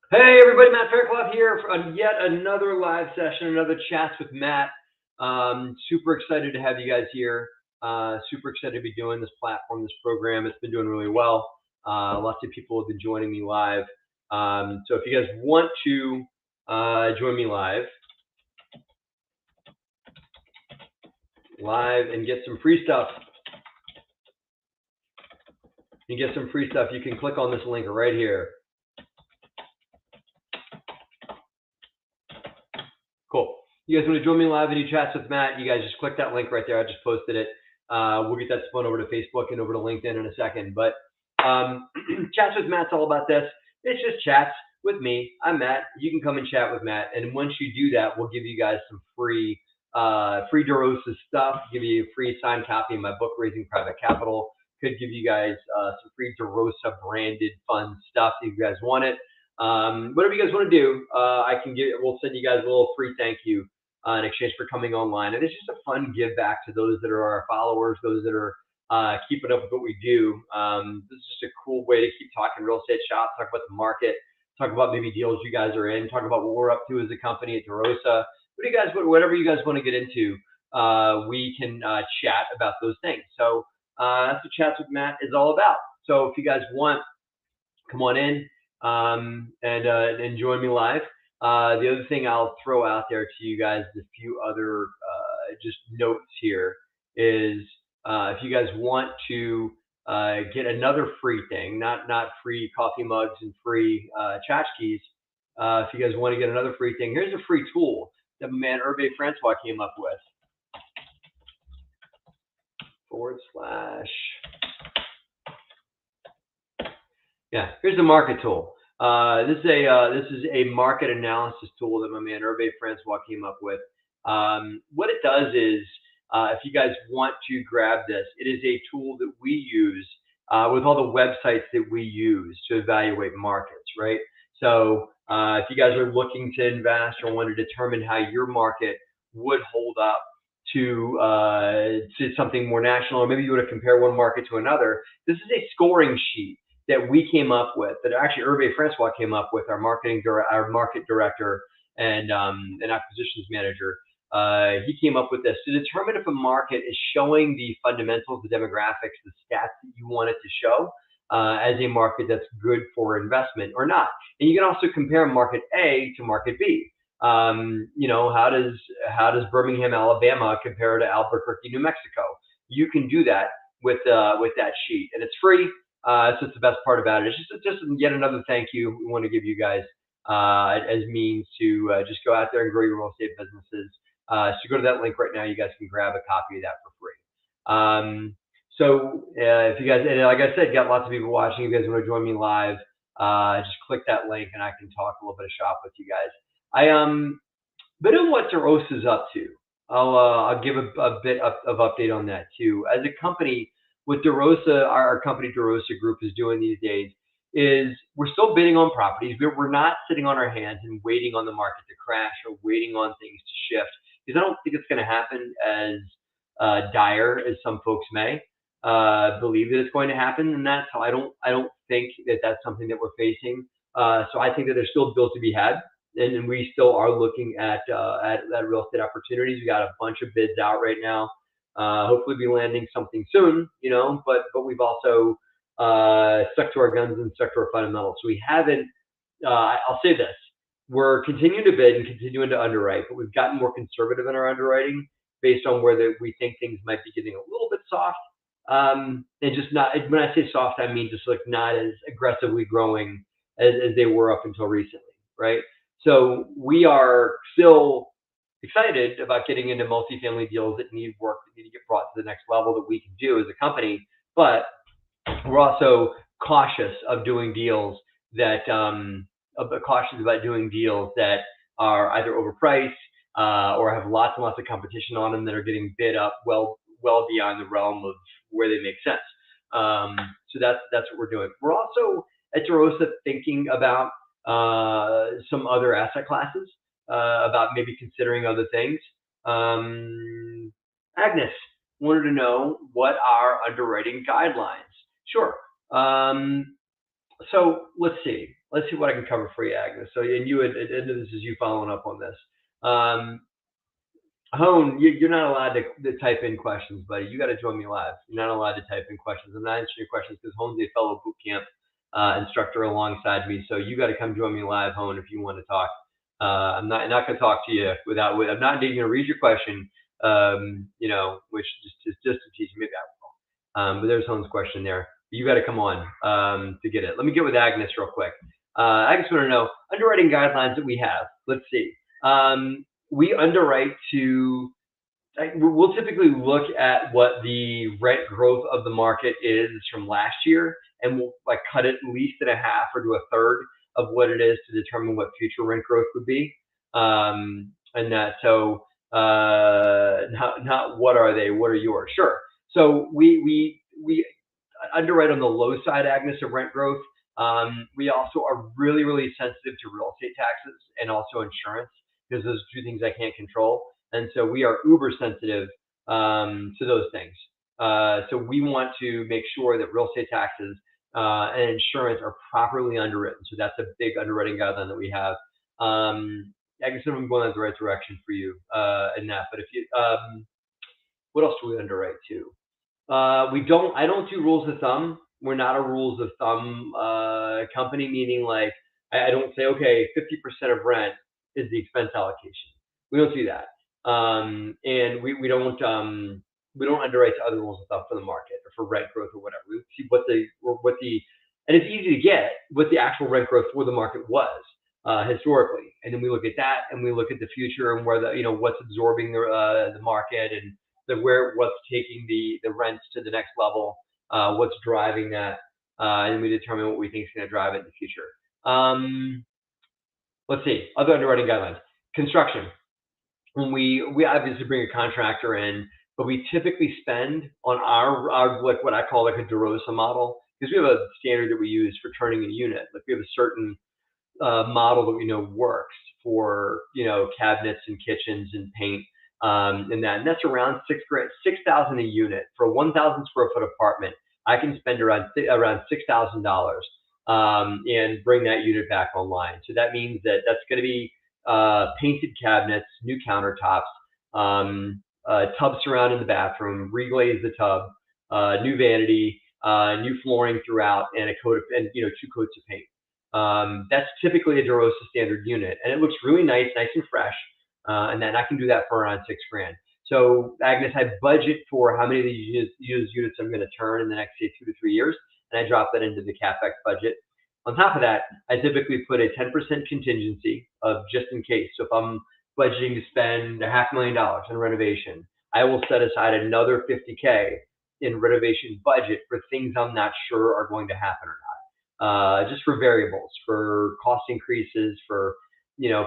Hey everybody, Matt Fairclough here for yet another live session, another chats with Matt. Super excited to have you guys here. Super excited to be doing this platform, this program. It's been doing really well. Lots of people have been joining me live. So if you guys want to join me live and get some free stuff, you can click on this link right here. Cool. You guys want to join me live and do chats with Matt? You guys just click that link right there. I just posted it. We'll get that spun over to Facebook and over to LinkedIn in a second. But chats with Matt's all about this. It's just chats with me. I'm Matt. You can come and chat with Matt. And once you do that, we'll give you guys some free DeRosa stuff. Give you a free signed copy of my book, Raising Private Capital. Could give you guys some free DeRosa branded fun stuff if you guys want it. Whatever you guys want to do, we'll send you guys a little free thank you in exchange for coming online. And it's just a fun give back to those that are our followers, those that are keeping up with what we do. This is just a cool way to keep talking real estate shop, talk about the market, talk about maybe deals you guys are in, talk about what we're up to as a company at DeRosa. Whatever you guys want to get into, we can chat about those things. So that's what Chats with Matt is all about. So if you guys want, come on in and join me live. The other thing I'll throw out there to you guys, a few other just notes here, is if you guys want to get another free thing, not free coffee mugs and free tchotchkes, if you guys want to get another free thing, here's a free tool that my man Hervé Francois came up with. / Yeah, here's the market tool. This is a market analysis tool that my man Hervé Francois came up with. What it does is, if you guys want to grab this, it is a tool that we use with all the websites that we use to evaluate markets, right? So if you guys are looking to invest or want to determine how your market would hold up to something more national, or maybe you want to compare one market to another, this is a scoring sheet that we came up with, that actually Hervé Francois came up with, our market director and acquisitions manager. He came up with this to determine if a market is showing the fundamentals, the demographics, the stats that you want it to show as a market that's good for investment or not. And you can also compare market A to market B. How does Birmingham, Alabama compare to Albuquerque, New Mexico? You can do that with that sheet, and it's free. That's just the best part about it. It's just yet another thank you we want to give you guys as means to just go out there and grow your real estate businesses. So go to that link right now. You guys can grab a copy of that for free. If you guys, and like I said, got lots of people watching. If you guys want to join me live, just click that link and I can talk a little bit of shop with you guys. But in what DeRosa's up to, I'll give a bit of update on that too. As a company, what DeRosa, our company DeRosa Group, is doing these days is we're still bidding on properties. We're not sitting on our hands and waiting on the market to crash or waiting on things to shift, because I don't think it's going to happen as dire as some folks may believe that it's going to happen. And that's how I don't think that that's something that we're facing. So I think that there's still deals to be had, and we still are looking at real estate opportunities. We got a bunch of bids out right now. Hopefully be landing something soon, but we've also stuck to our guns and stuck to our fundamentals. So we haven't, I'll say this, we're continuing to bid and continuing to underwrite, but we've gotten more conservative in our underwriting based on where we think things might be getting a little bit soft. And just not, when I say soft, I mean just like not as aggressively growing as they were up until recently, right? So we are still excited about getting into multifamily deals that need work, that need to get brought to the next level that we can do as a company. But we're also cautious of doing deals that are either overpriced or have lots and lots of competition on them that are getting bid up well beyond the realm of where they make sense. So that's what we're doing. We're also at DeRosa thinking about some other asset classes, about maybe considering other things. Agnes wanted to know what are underwriting guidelines. Sure. So let's see. let's see what I can cover for you, Agnes. So, and you, and this is you following up on this. Hone, you're not allowed to type in questions, buddy. You got to join me live. You're not allowed to type in questions. I'm not answering your questions because Hone's a fellow boot camp instructor alongside me. So you got to come join me live, Hone, if you want to talk. I'm not going to talk to you without. I'm not even going to read your question. Which just to teach you. Maybe I will. But there's Hone's question there. You got to come on to get it. Let me get with Agnes real quick. Agnes want to know underwriting guidelines that we have. Let's see. We underwrite to, we'll typically look at what the rent growth of the market is from last year, and we'll like cut it at least in a half or to a third of what it is to determine what future rent growth would be. And that, so not what are they, what are yours? Sure. So we underwrite on the low side, Agnes, of rent growth. We also are really, really sensitive to real estate taxes and also insurance, because those are two things I can't control. And so we are uber sensitive to those things. So we want to make sure that real estate taxes and insurance are properly underwritten. So that's a big underwriting guideline that we have. I guess I'm going in the right direction for you in that. But if you, what else do we underwrite to? I don't do rules of thumb. We're not a rules of thumb company, meaning like I don't say, okay, 50% of rent is the expense allocation. We don't do that. And we don't underwrite to other rules of thumb for the market or for rent growth or whatever. We see what the and it's easy to get what the actual rent growth for the market was historically, and then we look at that and we look at the future and where what's absorbing the market and what's taking the rents to the next level, what's driving that, and we determine what we think is going to drive it in the future. Let's see, other underwriting guidelines. Construction. When we obviously bring a contractor in, but we typically spend on our what I call like a DeRosa model, because we have a standard that we use for turning a unit. Like we have a certain model that we know works for cabinets and kitchens and paint and that's around $6,000 a unit for a 1,000 square foot apartment. I can spend around $6,000 and bring that unit back online. So that means that that's going to be painted cabinets, new countertops, tub surrounding the bathroom, reglaze the tub, new vanity, new flooring throughout, and two coats of paint. That's typically a DeRosa standard unit, and it looks really nice and fresh. And then I can do that for around $6,000. So Agnes, I budget for how many of these used units I'm going to turn in the next, say, 2 to 3 years, and I drop that into the CapEx budget. On top of that, I typically put a 10% contingency of just in case. So if I'm budgeting to spend $500,000 in renovation, I will set aside another $50K in renovation budget for things I'm not sure are going to happen or not. Just for variables, for cost increases, for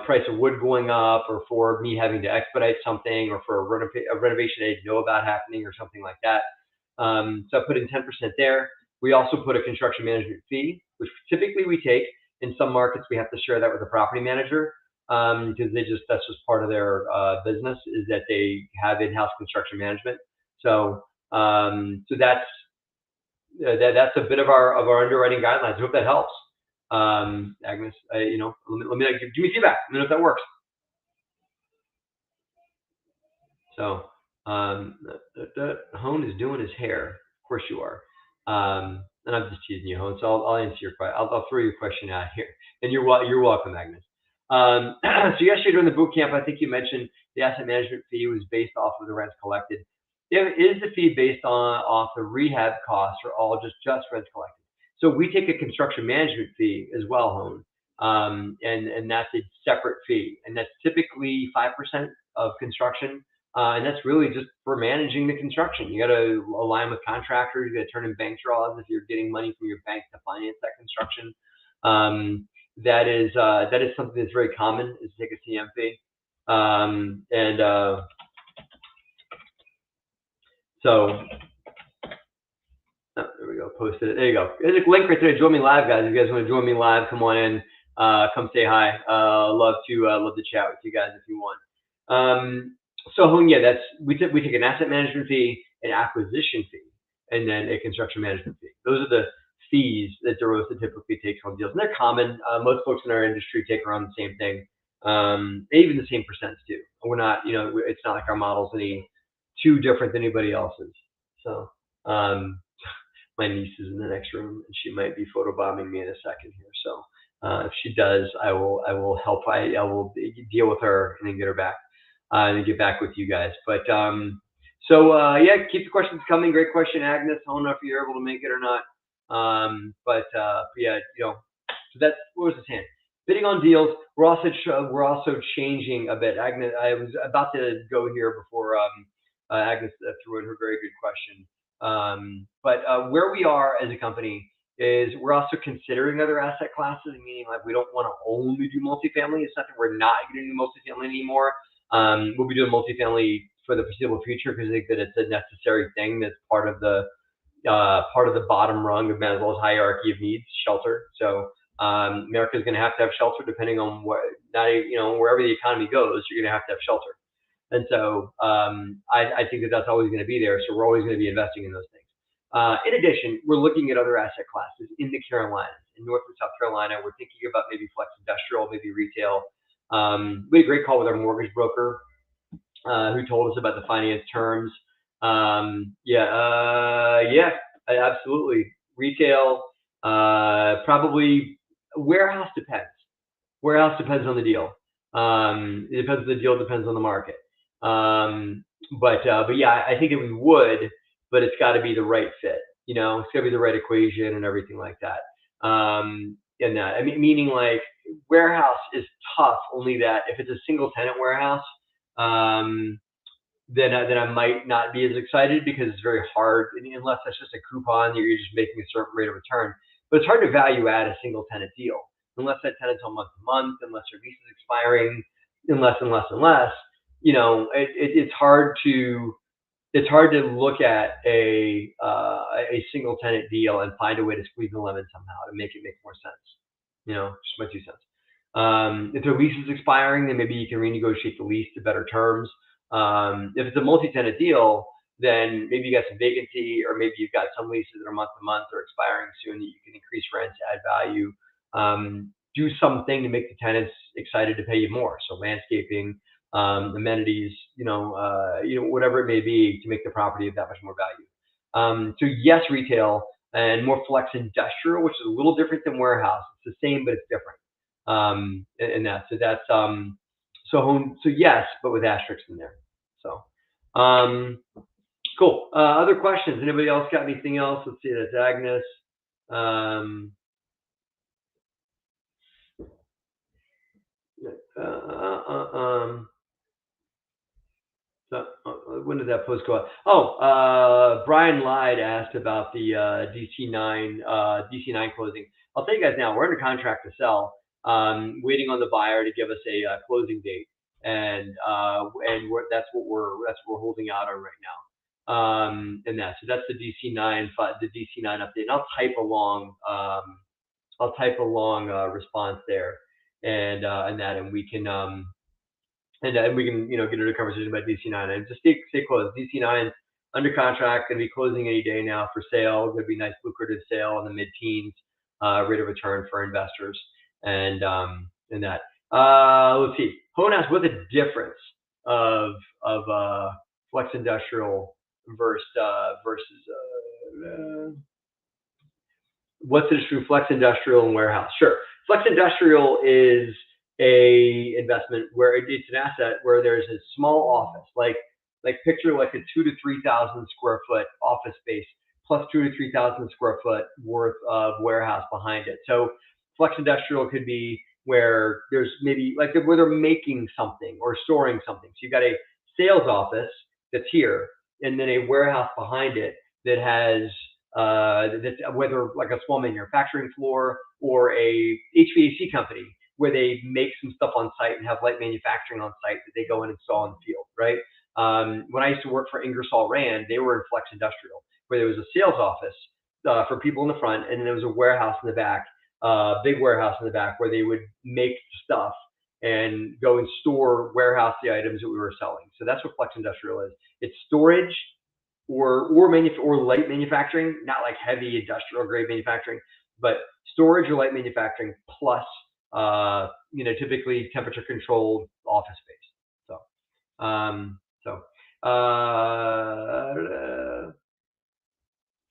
price of wood going up, or for me having to expedite something, or for a renovation I didn't know about happening, or something like that. So I put in 10% there. We also put a construction management fee, which typically we take. In some markets, we have to share that with the property manager because that's just part of their business, is that they have in-house construction management. So that's a bit of our underwriting guidelines. I hope that helps. Agnes, let me give me feedback. Let me know if that works. So, Hone is doing his hair. Of course you are. And I'm just teasing you, Hone. So I'll answer your question. I'll throw your question out here, and you're welcome, Agnes. So yesterday during the boot camp, I think you mentioned the asset management fee was based off of the rents collected. Is the fee based off the rehab costs, or all just rents collected? So we take a construction management fee as well, Hone, and that's a separate fee, and that's typically 5% of construction, and that's really just for managing the construction. You got to align with contractors. You got to turn in bank draws if you're getting money from your bank to finance that construction. That is something that's very common, is to take a CM fee, so. Oh, there we go. Posted it. There you go. There's a link right there. Join me live, guys. If you guys want to join me live, come on in. Come say hi. Love to chat with you guys if you want. So yeah, we take an asset management fee, an acquisition fee, and then a construction management fee. Those are the fees that DeRosa typically takes on deals, and they're common. Most folks in our industry take around the same thing, even the same percents too. We're not, it's not like our model's any too different than anybody else's. So, my niece is in the next room, and she might be photobombing me in a second here. So, if she does, I will help. I will deal with her and then get her back, and get back with you guys. But yeah, keep the questions coming. Great question, Agnes. I don't know if you're able to make it or not. But yeah, so that's, what was his hand? Bidding on deals. We're also changing a bit. Agnes, I was about to go here before Agnes threw in her very good question. But where we are as a company is we're also considering other asset classes, meaning like we don't want to only do multifamily. It's not that we're not going to do multifamily anymore. We'll be doing multifamily for the foreseeable future because I think that it's a necessary thing. That's part of the bottom rung of Maslow's hierarchy of needs, shelter. So America's going to have shelter depending on wherever the economy goes. You're going to have shelter. And so I think that that's always going to be there. So we're always going to be investing in those things. In addition, we're looking at other asset classes in the Carolinas, in North and South Carolina. We're thinking about maybe flex industrial, maybe retail. We had a great call with our mortgage broker who told us about the finance terms. Yeah, absolutely. Retail, probably. Warehouse depends. Warehouse depends on the deal. It depends on the deal, depends on the market. But yeah, I think that we would, but it's got to be the right fit. It's got to be the right equation and everything like that. And that, I mean, meaning like warehouse is tough. Only that if it's a single tenant warehouse, then I might not be as excited because it's very hard, unless that's just a coupon that you're just making a certain rate of return. But it's hard to value add a single tenant deal unless that tenant's on month to month, unless their lease is expiring, unless. It's hard to look at a single tenant deal and find a way to squeeze the lemon somehow to make it make more sense. Just my 2 cents. If their lease is expiring, then maybe you can renegotiate the lease to better terms. If it's a multi-tenant deal, then maybe you got some vacancy, or maybe you've got some leases that are month to month or expiring soon that you can increase rents, add value, do something to make the tenants excited to pay you more. So landscaping, amenities, whatever it may be to make the property of that much more value. So yes, retail and more flex industrial, which is a little different than warehouse. It's the same, but it's different. In that. So that's so yes, but with asterisks in there. So cool. Other questions? Anybody else got anything else? Let's see. That's Agnes. When did that post go out? Oh, Brian Lyde asked about the DC9 closing. I'll tell you guys now, we're under contract to sell, waiting on the buyer to give us a closing date, and that's what we're holding out on right now. And so that's the DC9 update. And I'll type a long response there, and we can and we can get into a conversation about DC9 and just stay close. DC9 under contract, going to be closing any day now for sale. Going to be a nice lucrative sale in the mid-teens rate of return for investors, and that. Let's see. Hone asks, what's the difference of flex industrial versus what's the difference between flex industrial and warehouse? Sure. Flex industrial is a investment where it's an asset where there's a small office, like picture like a 2,000 to 3,000 square foot office space plus 2,000 to 3,000 square foot worth of warehouse behind it. So flex industrial could be where there's maybe like where they're making something or storing something. So you've got a sales office that's here, and then a warehouse behind it that has whether like a small manufacturing floor or a HVAC company where they make some stuff on site and have light manufacturing on site that they go and install in the field, right? When I used to work for Ingersoll Rand, they were in flex industrial, where there was a sales office for people in the front, and then there was a warehouse in the back, big warehouse in the back, where they would make stuff and go and store warehouse the items that we were selling. So that's what flex industrial is. It's storage or light manufacturing, not like heavy industrial grade manufacturing, but storage or light manufacturing plus typically temperature controlled office space.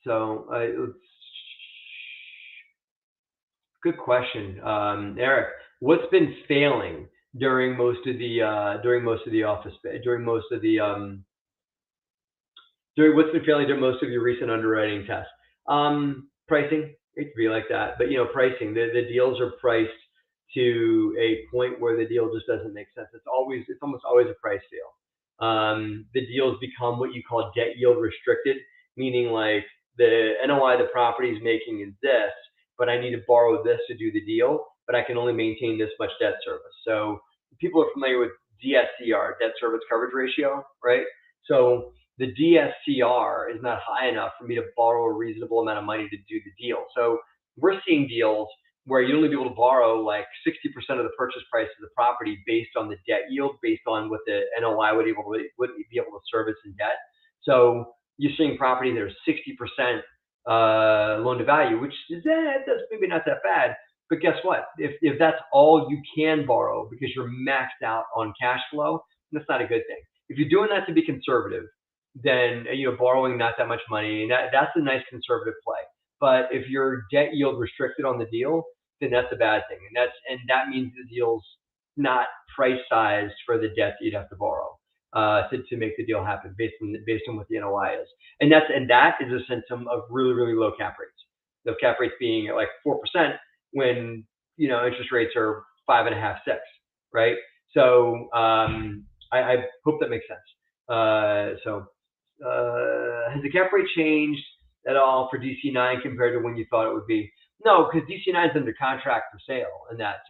So it's good question, Eric. What's been failing during most of the office space during most of the during what's been failing during most of your recent underwriting tests? Pricing. It could be like that, but pricing. The deals are priced to a point where the deal just doesn't make sense. It's almost always a price deal. The deals become what you call debt yield restricted, meaning like the NOI the property is making is this, but I need to borrow this to do the deal, but I can only maintain this much debt service. So people are familiar with DSCR, debt service coverage ratio, right? So the DSCR is not high enough for me to borrow a reasonable amount of money to do the deal. So we're seeing deals where you'd only be able to borrow like 60% of the purchase price of the property based on the debt yield, based on what the NOI would be able to service in debt. So you're seeing properties that are 60% loan to value, which is that's maybe not that bad. But guess what? If that's all you can borrow because you're maxed out on cash flow, that's not a good thing. If you're doing that to be conservative, then borrowing not that much money, and that's a nice conservative play. But if you're debt yield restricted on the deal, then that's a bad thing, and that means the deal's not price sized for the debt that you'd have to borrow to make the deal happen based on what the NOI is, and that is a symptom of really really low cap rates. The cap rates being at like 4% when interest rates are 5.5, 6, right? So I hope that makes sense. Has the cap rate changed at all for DC9 compared to when you thought it would be? No, because DC9 is under contract for sale, and that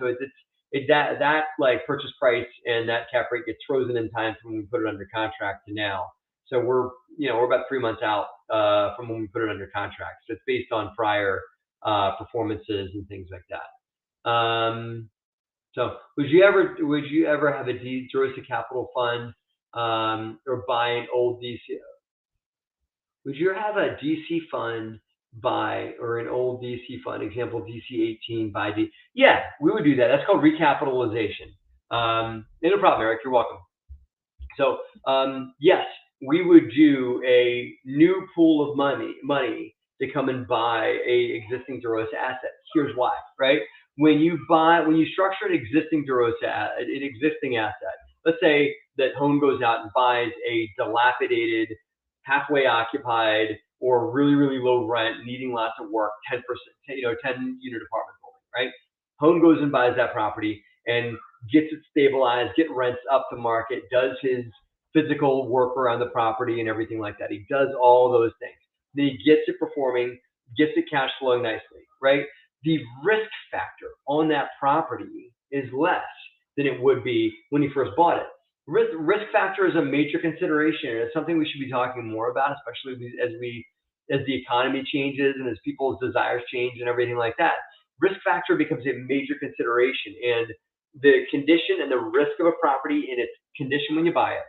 like purchase price and that cap rate gets frozen in time from when we put it under contract to now. So we're about 3 months out from when we put it under contract. So it's based on prior performances and things like that. So would you ever have a DeRosa capital fund or buy an old DC? Would you have a DC fund buy or an old DC fund, example DC18 buy D? Yeah, we would do that. That's called recapitalization. No problem, Eric. You're welcome. So yes, we would do a new pool of money to come and buy a existing DeRosa asset. Here's why, right? When you structure an existing asset, let's say that Hone goes out and buys a dilapidated, halfway occupied, or really, really low rent, needing lots of work, 10%, 10-unit apartment building, right? Hone goes and buys that property and gets it stabilized, get rents up to market, does his physical work around the property and everything like that. He does all those things. Then he gets it performing, gets it cash flowing nicely, right? The risk factor on that property is less than it would be when he first bought it. Risk factor is a major consideration, and it's something we should be talking more about, especially as the economy changes and as people's desires change and everything like that. Risk factor becomes a major consideration, and the condition and the risk of a property in its condition when you buy it,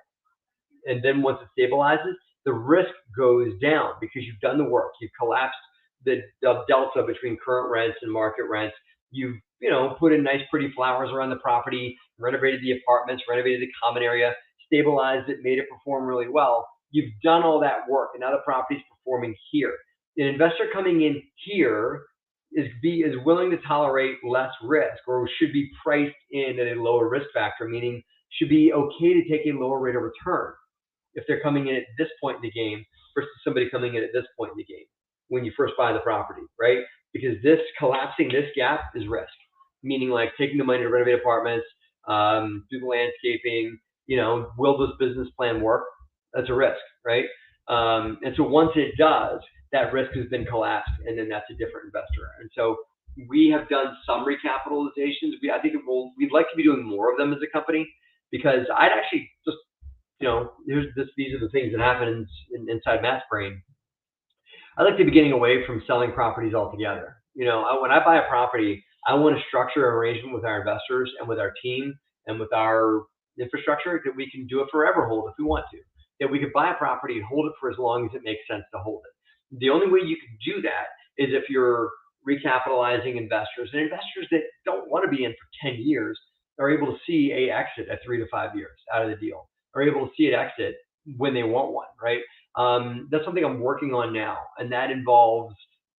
and then once it stabilizes, the risk goes down because you've done the work. You've collapsed the delta between current rents and market rents. You've put in nice pretty flowers around the property, renovated the apartments, renovated the common area, stabilized it, made it perform really well. You've done all that work, and now the property's performing here. An investor coming in here is willing to tolerate less risk, or should be priced in at a lower risk factor, meaning should be okay to take a lower rate of return if they're coming in at this point in the game versus somebody coming in at this point in the game when you first buy the property, right? Because collapsing this gap is risk, meaning like taking the money to renovate apartments, do the landscaping, will this business plan work? That's a risk, right? And so once it does, that risk has been collapsed, and then that's a different investor. And so we have done some recapitalizations. We'd like to be doing more of them as a company, because I'd actually just, these are the things that happen inside Matt's brain. I'd like to be getting away from selling properties altogether. When I buy a property, I want to structure an arrangement with our investors and with our team and with our infrastructure that we can do a forever hold if we want to. that we could buy a property and hold it for as long as it makes sense to hold it. The only way you can do that is if you're recapitalizing investors, and investors that don't want to be in for 10 years are able to see a exit at 3 to 5 years out of the deal, are able to see it exit when they want one, right? That's something I'm working on now, and that involves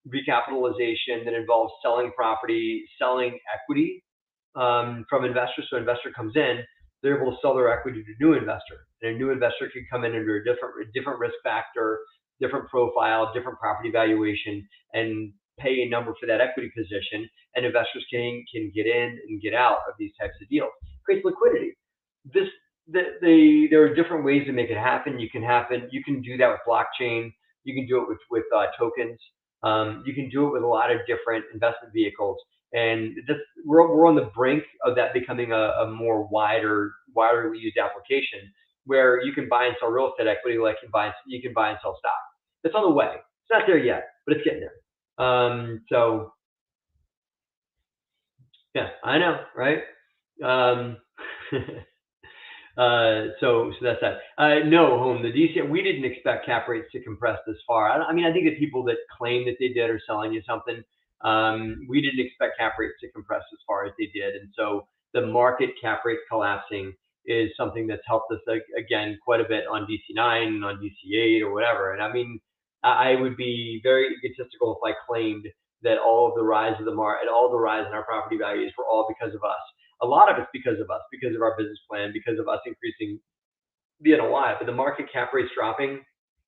recapitalization, that involves selling property, selling equity from investors. So investor comes in, they're able to sell their equity to a new investor, and a new investor could come in under a different risk factor, different profile, different property valuation, and pay a number for that equity position, and investors can get in and get out of these types of deals. Creates liquidity. This there are different ways to make it happen. You can do that with blockchain. You can do it with tokens. You can do it with a lot of different investment vehicles. And we're on the brink of that becoming a more widely used application where you can buy and sell real estate equity like you can buy and sell stock. It's on the way. It's not there yet, but it's getting there. So yeah, I know, right? So that's that. No, Home, the DC, we didn't expect cap rates to compress this far. I mean, I think the people that claim that they did are selling you something. We didn't expect cap rates to compress as far as they did. And so the market cap rates collapsing is something that's helped us, again, quite a bit on DC9 and on DC8 or whatever. And I mean, I would be very egotistical if I claimed that all of the rise of the market, all the rise in our property values were all because of us. A lot of it's because of us, because of our business plan, because of us increasing the NOI. But the market cap rates dropping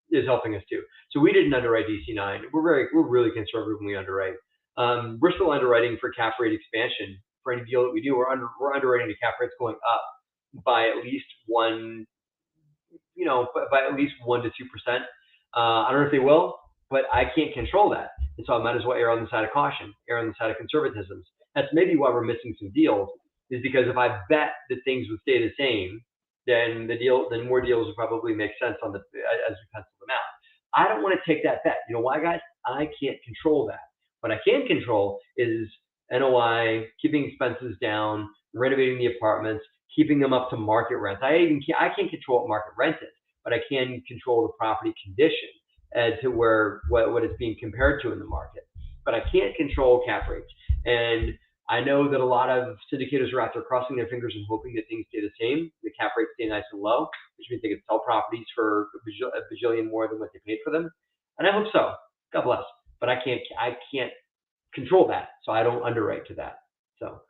is helping us too. So we didn't underwrite DC9. We're really conservative when we underwrite. We're still underwriting for cap rate expansion for any deal that we do. We're underwriting the cap rates going up by at least one, by at least 1 to 2%. I don't know if they will, but I can't control that. And so I might as well err on the side of caution, err on the side of conservatism. That's maybe why we're missing some deals, is because if I bet that things would stay the same, then more deals would probably make sense as we pencil them out. I don't want to take that bet. You know why, guys? I can't control that. What I can control is NOI, keeping expenses down, renovating the apartments, keeping them up to market rent. I can't control what market rent is, but I can control the property condition as to what it's being compared to in the market. But I can't control cap rates. And I know that a lot of syndicators are out there crossing their fingers and hoping that things stay the same, the cap rates stay nice and low, which means they can sell properties for a bajillion more than what they paid for them. And I hope so. God bless. But I can't control that, so I don't underwrite to that. So,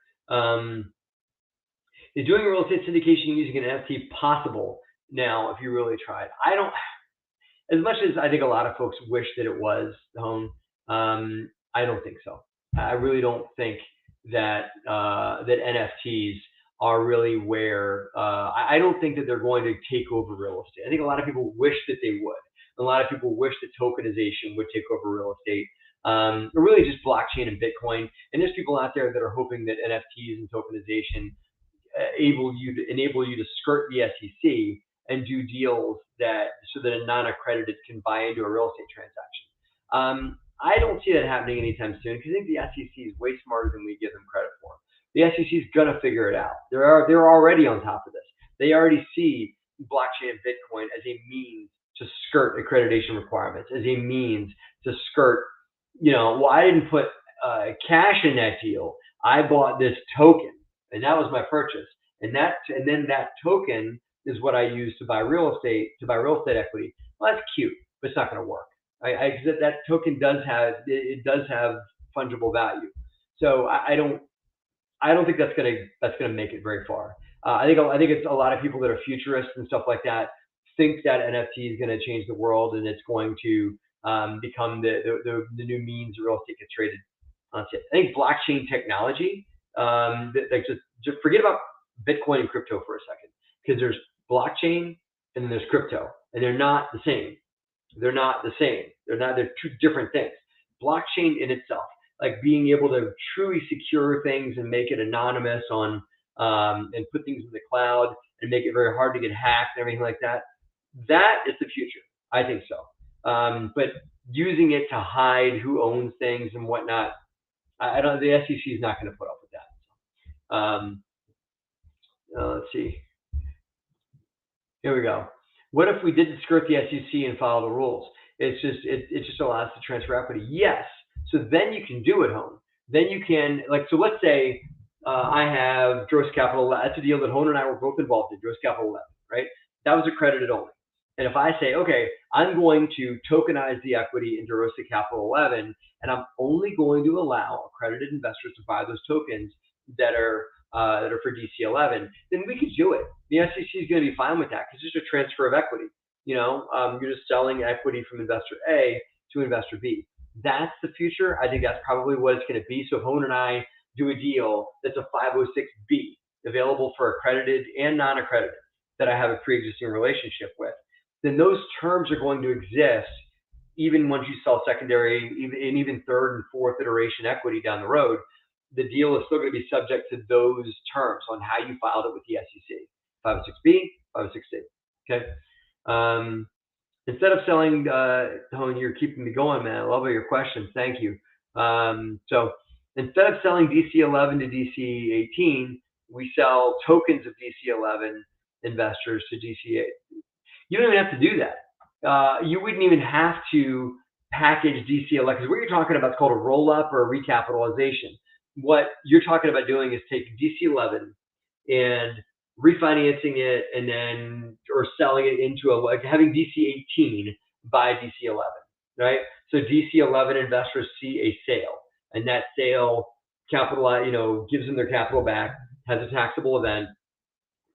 is doing real estate syndication using an NFT possible now if you really tried? I don't. As much as I think a lot of folks wish that it was, Home, I don't think so. I really don't think that NFTs are really where. I don't think that they're going to take over real estate. I think a lot of people wish that they would. A lot of people wish that tokenization would take over real estate. Or really just blockchain and Bitcoin. And there's people out there that are hoping that NFTs and tokenization enable you to skirt the SEC and do deals so that a non-accredited can buy into a real estate transaction. I don't see that happening anytime soon because I think the SEC is way smarter than we give them credit for. The SEC is gonna figure it out. They're already on top of this. They already see blockchain and Bitcoin as a means to skirt accreditation requirements, as a means to skirt. Well, I didn't put cash in that deal. I bought this token, and that was my purchase. And then that token is what I use to buy real estate equity. Well, that's cute, but it's not going to work. That token does have fungible value. So I don't think that's gonna make it very far. I think it's a lot of people that are futurists and stuff like that think that NFT is going to change the world and it's going to become the new means real estate gets traded. I think blockchain technology, just forget about Bitcoin and crypto for a second, because there's blockchain and then there's crypto, and they're not the same. They're two different things. Blockchain in itself, like being able to truly secure things and make it anonymous and put things in the cloud and make it very hard to get hacked and everything like that. That is the future. I think so. But using it to hide who owns things and whatnot, the SEC is not going to put up with that. Let's see. Here we go. What if we didn't skirt the SEC and follow the rules? It just allows to transfer equity. Yes. So then you can do it, home. Then you can, like, so let's say I have DeRosa Capital. That's a deal that Hone and I were both involved in. DeRosa Capital 11, right? That was accredited only. And if I say, okay, I'm going to tokenize the equity in DeRosa Capital 11, and I'm only going to allow accredited investors to buy those tokens that are for DC11, then we could do it. The SEC is going to be fine with that because it's just a transfer of equity. You're just selling equity from investor A to investor B. That's the future. I think that's probably what it's going to be. So if Hone and I do a deal that's a 506B, available for accredited and non-accredited, that I have a pre-existing relationship with, then those terms are going to exist even once you sell secondary, even third and fourth iteration equity down the road. The deal is still going to be subject to those terms on how you filed it with the SEC. 506B, 506C. Okay. Instead of selling, Hone, you're keeping me going, man. I love all your questions. Thank you. So instead of selling DC11 to DC18, we sell tokens of DC11 investors to DC8. You don't even have to do that. You wouldn't even have to package DC11, because what you're talking about is called a roll-up or a recapitalization. What you're talking about doing is taking DC11 and refinancing it, and then or selling it into like having DC18 buy DC11, right? So DC11 investors see a sale, and that sale gives them their capital back, has a taxable event,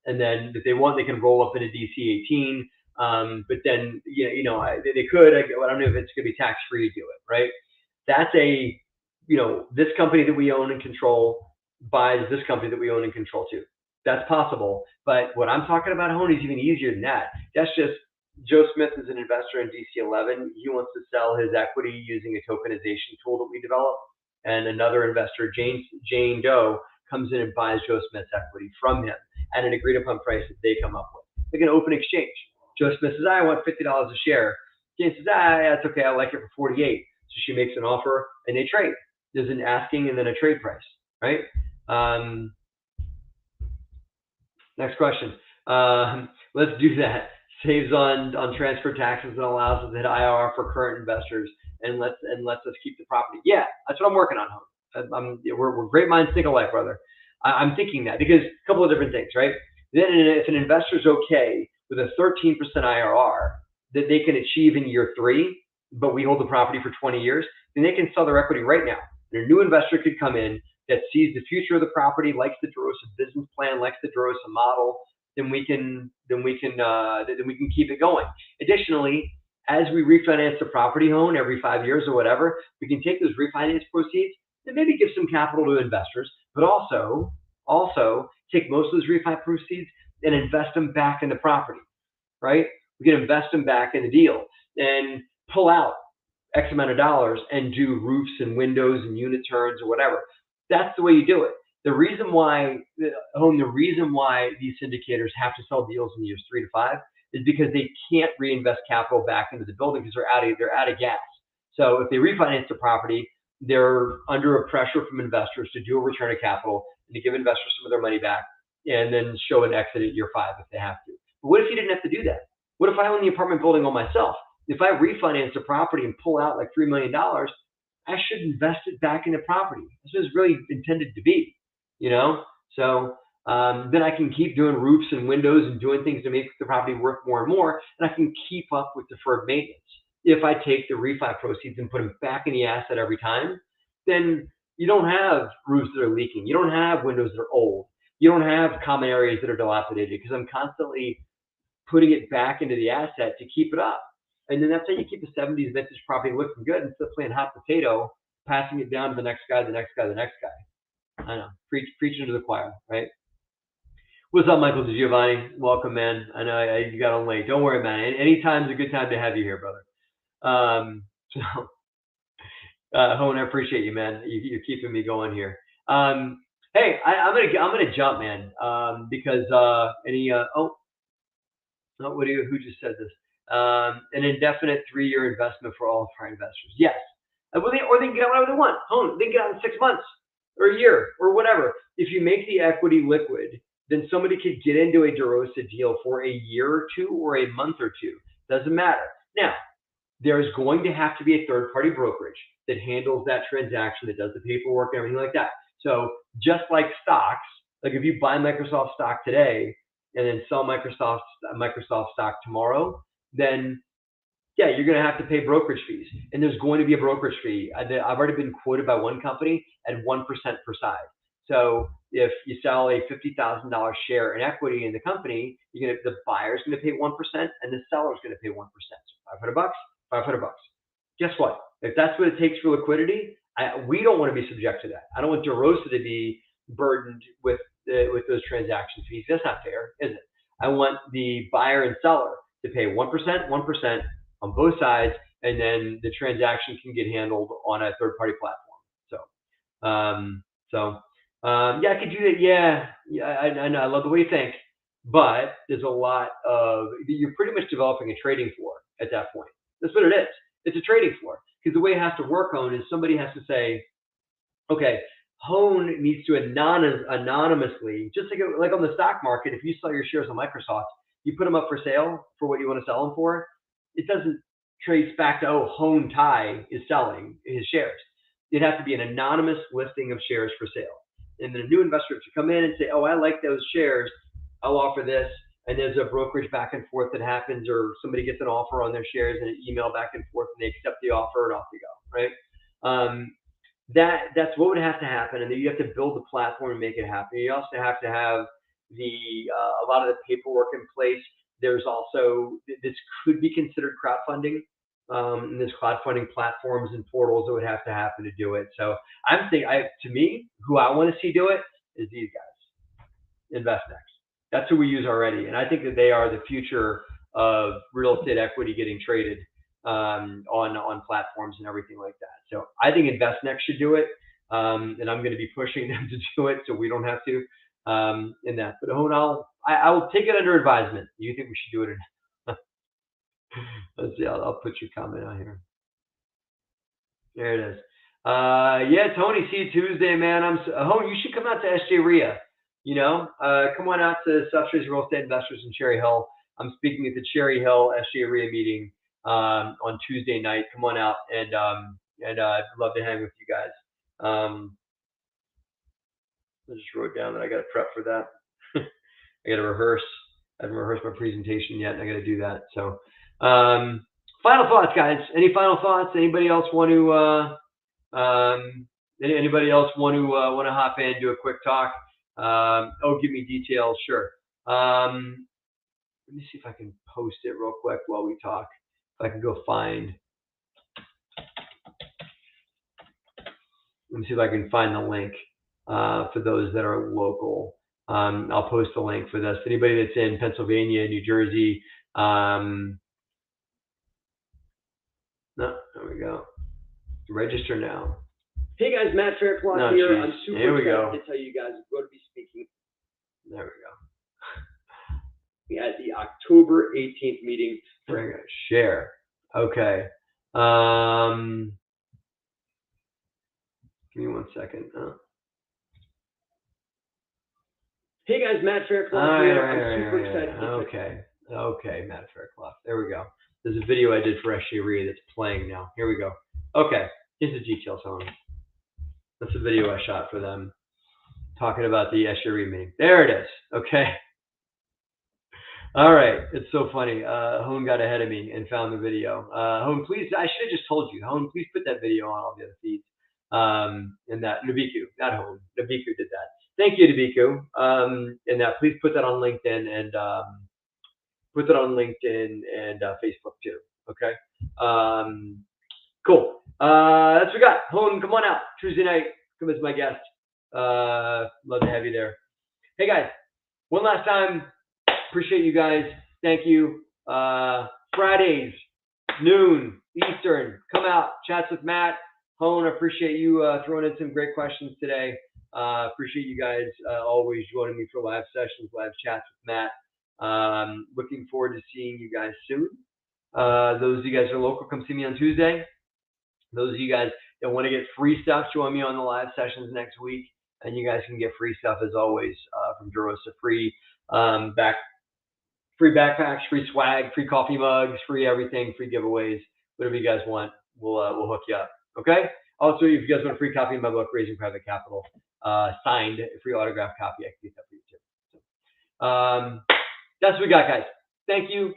and then if they want, they can roll up into DC18. But then they could. I don't know if it's going to be tax free to do it, right? That's this company that we own and control buys this company that we own and control too. That's possible. But what I'm talking about, Hone, is even easier than that. That's just Joe Smith is an investor in DC11. He wants to sell his equity using a tokenization tool that we developed. And another investor, Jane Doe, comes in and buys Joe Smith's equity from him at an agreed upon price that they come up with. Like an open exchange. Joe Smith says, I want $50 a share. Jane says, that's okay. I like it for 48. So she makes an offer and they trade. There's an asking and then a trade price, right? Next question. Let's do that. Saves on transfer taxes and allows us to hit IRR for current investors and lets us keep the property. Yeah, that's what I'm working on, Hone. We're great minds think alike, brother. I'm thinking that because a couple of different things, right? Then if an investor's okay with a 13% IRR that they can achieve in year 3, but we hold the property for 20 years, then they can sell their equity right now. And a new investor could come in that sees the future of the property, likes the DeRosa business plan, likes the DeRosa model, then we can keep it going. Additionally, as we refinance the property, Hone, every 5 years or whatever, we can take those refinance proceeds and maybe give some capital to investors, but also take most of those refi proceeds and invest them back in the property, right? We can invest them back in the deal and pull out X amount of dollars and do roofs and windows and unit turns or whatever. That's the way you do it. The reason why these syndicators have to sell deals in years 3 to 5 is because they can't reinvest capital back into the building because they're out of gas. So if they refinance the property, they're under a pressure from investors to do a return of capital and to give investors some of their money back and then show an exit at year 5 if they have to. But what if you didn't have to do that? What if I own the apartment building all myself? If I refinance a property and pull out like $3 million, I should invest it back in the property. This is really intended to be, So then I can keep doing roofs and windows and doing things to make the property worth more and more, and I can keep up with deferred maintenance. If I take the refi proceeds and put them back in the asset every time, then you don't have roofs that are leaking. You don't have windows that are old. You don't have common areas that are dilapidated because I'm constantly putting it back into the asset to keep it up. And then that's how you keep the 70s vintage property looking good instead of playing hot potato, passing it down to the next guy, the next guy, the next guy. I know, preaching to the choir, right? What's up, Michael DiGiovanni? Welcome, man. I know you got on late. Don't worry, man. Anytime's a good time to have you here, brother. Hone, I appreciate you, man. You're keeping me going here. Hey, I'm gonna jump, man, because who just said this? An indefinite 3-year investment for all of our investors. Yes. Or they can get out whenever they want. Hone, they can get out in 6 months or a year or whatever. If you make the equity liquid, then somebody could get into a DeRosa deal for a year or two or a month or two. Doesn't matter. Now, there's going to have to be a third-party brokerage that handles that transaction, that does the paperwork and everything like that. So just like stocks, like if you buy Microsoft stock today and then sell Microsoft stock tomorrow, then yeah, you're going to have to pay brokerage fees, and there's going to be a brokerage fee. I've already been quoted by one company at 1% per side. So if you sell a $50,000 share in equity in the company, the buyer's going to pay 1% and the seller's going to pay 1%. So $500, $500. Guess what? If that's what it takes for liquidity, we don't want to be subject to that. I don't want DeRosa to be burdened with those transaction fees. That's not fair, is it? I want the buyer and seller to pay 1% on both sides, and then the transaction can get handled on a third-party platform. Yeah, I could do that. Yeah, I know. I love the way you think, but there's a lot of, you're pretty much developing a trading floor at that point. That's what it is. It's a trading floor, because the way it has to work on is somebody has to say, okay, Hone needs to anonymously, just like on the stock market, if you sell your shares on Microsoft, you put them up for sale for what you want to sell them for. It doesn't trace back to, oh, Hone Tai is selling his shares. It'd have to be an anonymous listing of shares for sale. And then a new investor to come in and say, oh, I like those shares, I'll offer this. And there's a brokerage back and forth that happens, or somebody gets an offer on their shares and an email back and forth, and they accept the offer and off they go, right? That's what would have to happen, and then you have to build the platform and make it happen. You also have to have a lot of the paperwork in place. There's also, this could be considered crowdfunding. And there's crowdfunding platforms and portals that would have to happen to do it. So I'm thinking, to me, who I want to see do it is these guys, InvestNext. That's who we use already, and I think that they are the future of real estate equity getting traded on platforms and everything like that. So I think InvestNext should do it, and I'm going to be pushing them to do it so we don't have to in that. But I will take it under advisement. You think we should do it or not? Let's see. I'll put your comment on here. There it is. Yeah, Tony, see you Tuesday, man. Hone, you should come out to SJ RIA. Come on out to Substrates Real Estate Investors in Cherry Hill. I'm speaking at the Cherry Hill SJ RIA meeting on Tuesday night. Come on out, and I'd love to hang with you guys. I just wrote down that I got to prep for that. I got to rehearse. I haven't rehearsed my presentation yet, and I got to do that. So, final thoughts, guys. Any final thoughts? Anybody else want to? Anybody else want to hop in, do a quick talk? Give me details. Sure. Let me see if I can post it real quick while we talk. If I can go find. Let me see if I can find the link for those that are local. I'll post the link for this. Anybody that's in Pennsylvania, New Jersey. No, there we go. Register now. Hey guys, Matt Fairclough here. I'm super excited to tell you guys I'm going to be speaking. There we go. We had the October 18th meeting. We're going to share. Okay. Give me 1 second. Hey guys, Matt Fairclough here. I'm super excited. Okay, Matt Fairclough. There we go. There's a video I did for SJ RIA that's playing now. Here we go. Okay, here's the details on it. That's a video I shot for them talking about the SJ RIA meeting. There it is. Okay. All right. It's so funny. Hone got ahead of me and found the video. Hone, please, I should have just told you. Hone, please put that video on all the other feeds. And that, Nabiku, not Hone. Nabiku did that. Thank you, Nabiku. And that, please put that on LinkedIn and Facebook too. Okay. Cool. That's what we got. Hone, come on out Tuesday night. Come as my guest. Love to have you there. Hey guys, one last time. Appreciate you guys. Thank you. Fridays, noon Eastern. Come out. Chats with Matt. Hone, I appreciate you throwing in some great questions today. Appreciate you guys always joining me for live sessions, live chats with Matt. Looking forward to seeing you guys soon. Those of you guys who are local, come see me on Tuesday. Those of you guys that want to get free stuff, join me on the live sessions next week. And you guys can get free stuff as always from DeRosa. Free backpacks, free swag, free coffee mugs, free everything, free giveaways, whatever you guys want, we'll hook you up. Okay. Also, if you guys want a free copy of my book, Raising Private Capital, signed, a free autographed copy, I can get that for you too. So, that's what we got, guys. Thank you.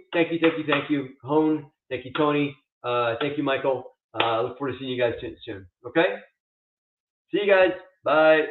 Hone. Thank you, Tony. Thank you, Michael. Look forward to seeing you guys soon. Okay. See you guys. Bye.